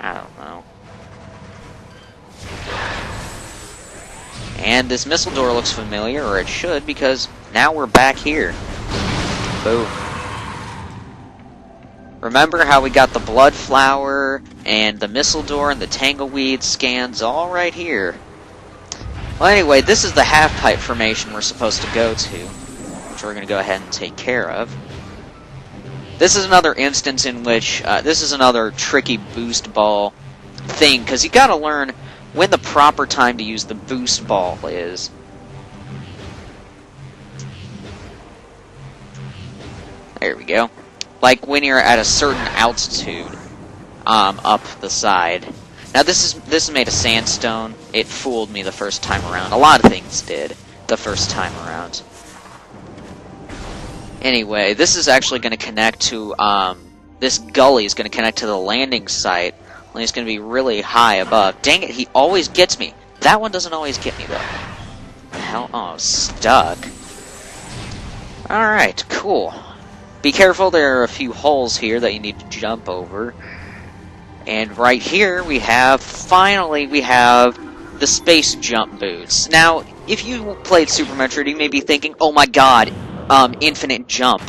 I don't know. And this missile door looks familiar, or it should, because now we're back here. Boom. Remember how we got the blood flower, and the missile door, and the tangleweed scans all right here. Well, anyway, this is the half-pipe formation we're supposed to go to, which we're going to go ahead and take care of. This is another instance in which, this is another tricky boost ball thing, because you gotta learn when the proper time to use the boost ball is. There we go. Like when you're at a certain altitude, up the side. Now this is made of sandstone. It fooled me the first time around. A lot of things did the first time around. Anyway, this is actually going to connect to, this gully is going to connect to the landing site. And it's going to be really high above. Dang it, he always gets me. That one doesn't always get me, though. The hell? Oh, stuck. Alright, cool. Be careful, there are a few holes here that you need to jump over. And right here, finally, we have the space jump boots. Now, if you played Super Metroid, you may be thinking, oh my god, infinite jump.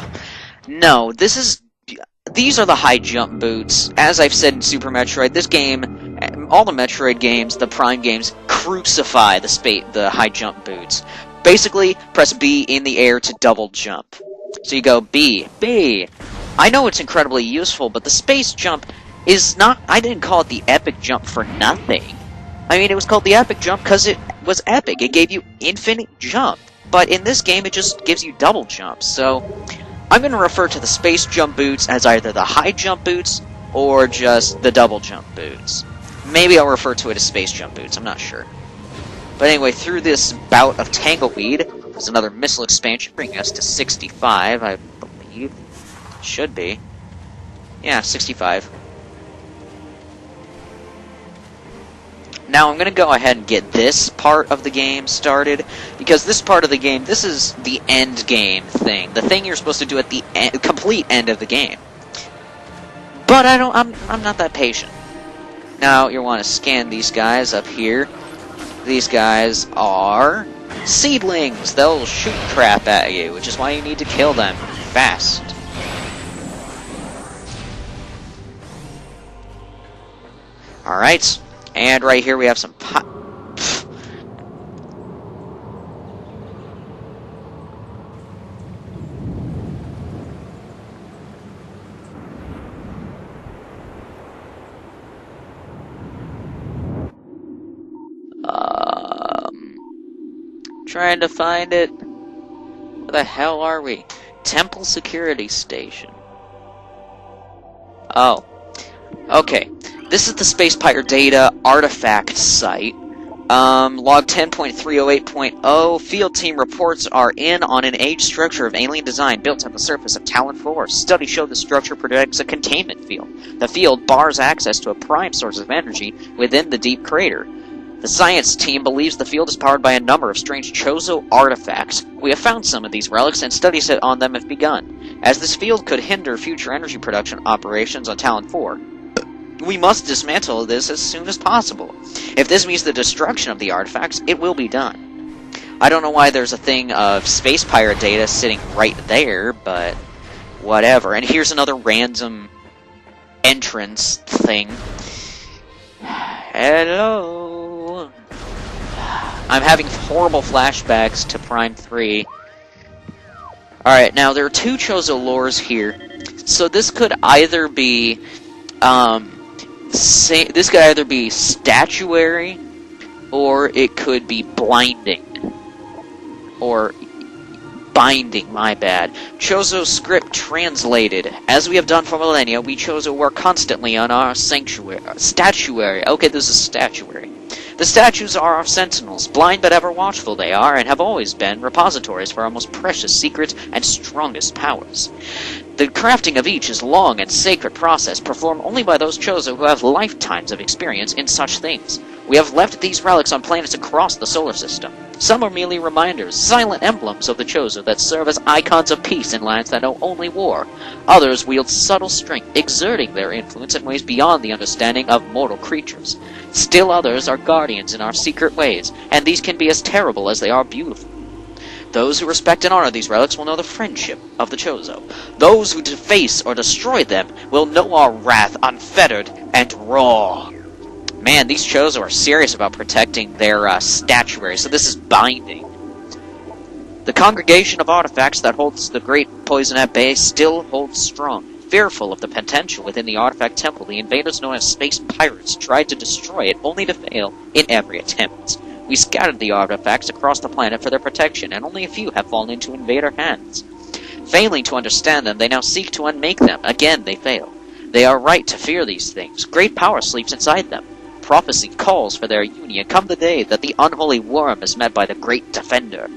No, these are the high jump boots. As I've said in Super Metroid, this game, all the Metroid games, the Prime games, crucify the high jump boots. Basically, press B in the air to double jump. So you go B, B. I know it's incredibly useful, but the space jump is not... I didn't call it the epic jump for nothing. I mean, it was called the epic jump because it was epic. It gave you infinite jump. But in this game, it just gives you double jump. So I'm going to refer to the space jump boots as either the high jump boots or just the double jump boots. Maybe I'll refer to it as space jump boots. I'm not sure. But anyway, through this bout of Tangleweed, there's another missile expansion, bringing us to 65, I believe. Should be. Yeah, 65. Now I'm going to go ahead and get this part of the game started, because this part of the game, this is the end game thing. The thing you're supposed to do at the complete end of the game. But I'm not that patient. Now, you want to scan these guys up here. These guys are seedlings. They'll shoot crap at you, which is why you need to kill them fast. Alright, and right here we have some trying to find it. Where the hell are we? Temple Security Station. Oh. Okay. This is the Space Pirate Data Artifact site. Log 10.308.0. Field team reports are in on an age structure of alien design built on the surface of Talon 4. Studies show the structure projects a containment field. The field bars access to a prime source of energy within the deep crater. The science team believes the field is powered by a number of strange Chozo Artifacts. We have found some of these relics, and studies on them have begun. As this field could hinder future energy production operations on Talon 4, we must dismantle this as soon as possible. If this means the destruction of the artifacts, it will be done. I don't know why there's a thing of Space Pirate Data sitting right there, but whatever. And here's another random entrance thing. Hello. I'm having horrible flashbacks to Prime 3. Alright, now there are two Chozo lures here. So this could either be statuary, or it could be blinding. Or binding, my bad. Chozo script translated. As we have done for millennia, we Chozo work constantly on our statuary. Okay, this is statuary. The statues are our sentinels, blind but ever watchful they are, and have always been repositories for our most precious secrets and strongest powers. The crafting of each is a long and sacred process, performed only by those Chozo who have lifetimes of experience in such things. We have left these relics on planets across the solar system. Some are merely reminders, silent emblems of the Chozo that serve as icons of peace in lands that know only war. Others wield subtle strength, exerting their influence in ways beyond the understanding of mortal creatures. Still others are guardians in our secret ways, and these can be as terrible as they are beautiful. Those who respect and honor these relics will know the friendship of the Chozo. Those who deface or destroy them will know our wrath unfettered and raw. Man, these Chozo are serious about protecting their statuary, so this is binding. The congregation of artifacts that holds the great poison at bay still holds strong. Fearful of the potential within the artifact temple, the invaders known as space pirates tried to destroy it, only to fail in every attempt. We scattered the artifacts across the planet for their protection, and only a few have fallen into invader hands. Failing to understand them, they now seek to unmake them. Again, they fail. They are right to fear these things. Great power sleeps inside them. Prophecy calls for their union come the day that the unholy worm is met by the great defender.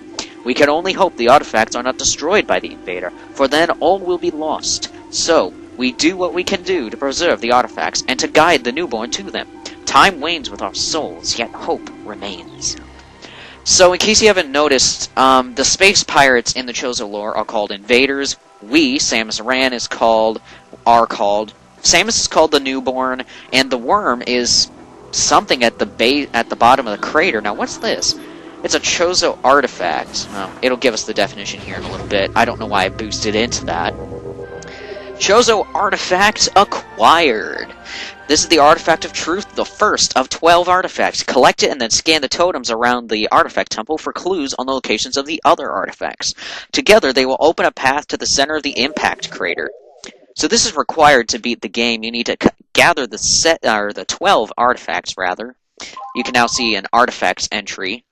We can only hope the artifacts are not destroyed by the invader, for then all will be lost. So, we do what we can do to preserve the artifacts and to guide the newborn to them. Time wanes with our souls, yet hope remains. So, in case you haven't noticed, the space pirates in the Chozo lore are called invaders. We, Samus Aran, Samus is called the newborn, and the worm is something at the bottom of the crater. Now, what's this? It's a Chozo Artifact. Well, it'll give us the definition here in a little bit. I don't know why I boosted into that. Chozo Artifact acquired. This is the Artifact of Truth, the first of 12 artifacts. Collect it and then scan the totems around the artifact temple for clues on the locations of the other artifacts. Together, they will open a path to the center of the impact crater. So this is required to beat the game. You need to gather the 12 artifacts, rather. You can now see an artifacts entry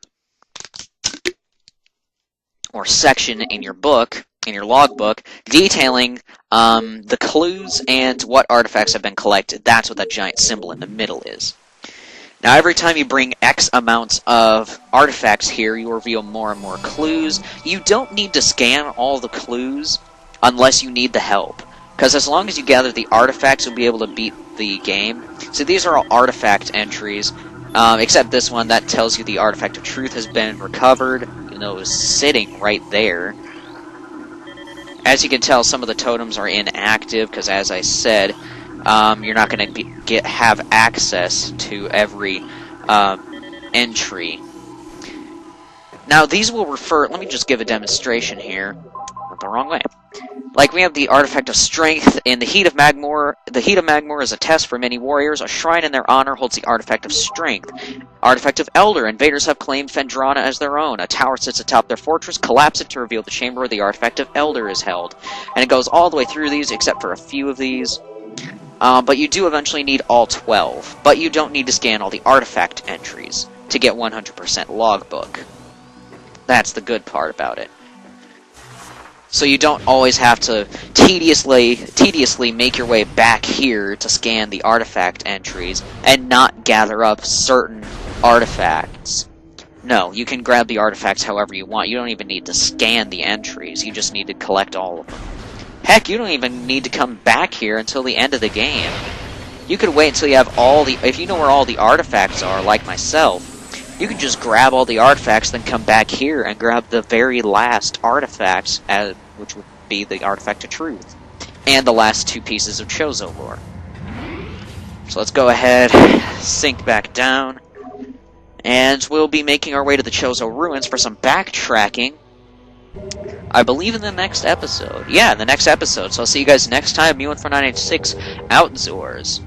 or section in your book, in your logbook, detailing the clues and what artifacts have been collected. That's what that giant symbol in the middle is. Now, every time you bring X amounts of artifacts here, you reveal more and more clues. You don't need to scan all the clues unless you need the help, because as long as you gather the artifacts, you'll be able to beat the game. So these are all artifact entries, except this one that tells you the Artifact of Truth has been recovered, even though it was sitting right there. As you can tell, some of the totems are inactive, because as I said, you're not going to have access to every entry. Now, these will refer... Let me just give a demonstration here. Went the wrong way. Like, we have the Artifact of Strength in the Heat of Magmoor. The Heat of Magmoor is a test for many warriors. A shrine in their honor holds the Artifact of Strength. Artifact of Elder. Invaders have claimed Phendrana as their own. A tower sits atop their fortress. Collapse it to reveal the chamber where the Artifact of Elder is held. And it goes all the way through these, except for a few of these. But you do eventually need all 12. But you don't need to scan all the artifact entries to get 100% logbook. That's the good part about it. So you don't always have to tediously make your way back here to scan the artifact entries and not gather up certain artifacts. No, you can grab the artifacts however you want. You don't even need to scan the entries. You just need to collect all of them. Heck, you don't even need to come back here until the end of the game. You could wait until you have all the... If you know where all the artifacts are, like myself, you can just grab all the artifacts, then come back here and grab the very last artifacts, which would be the Artifact of Truth, and the last 2 pieces of Chozo lore. So let's go ahead, sink back down, and we'll be making our way to the Chozo ruins for some backtracking, I believe in the next episode. Yeah, in the next episode. So I'll see you guys next time. Mew1496, outdoors.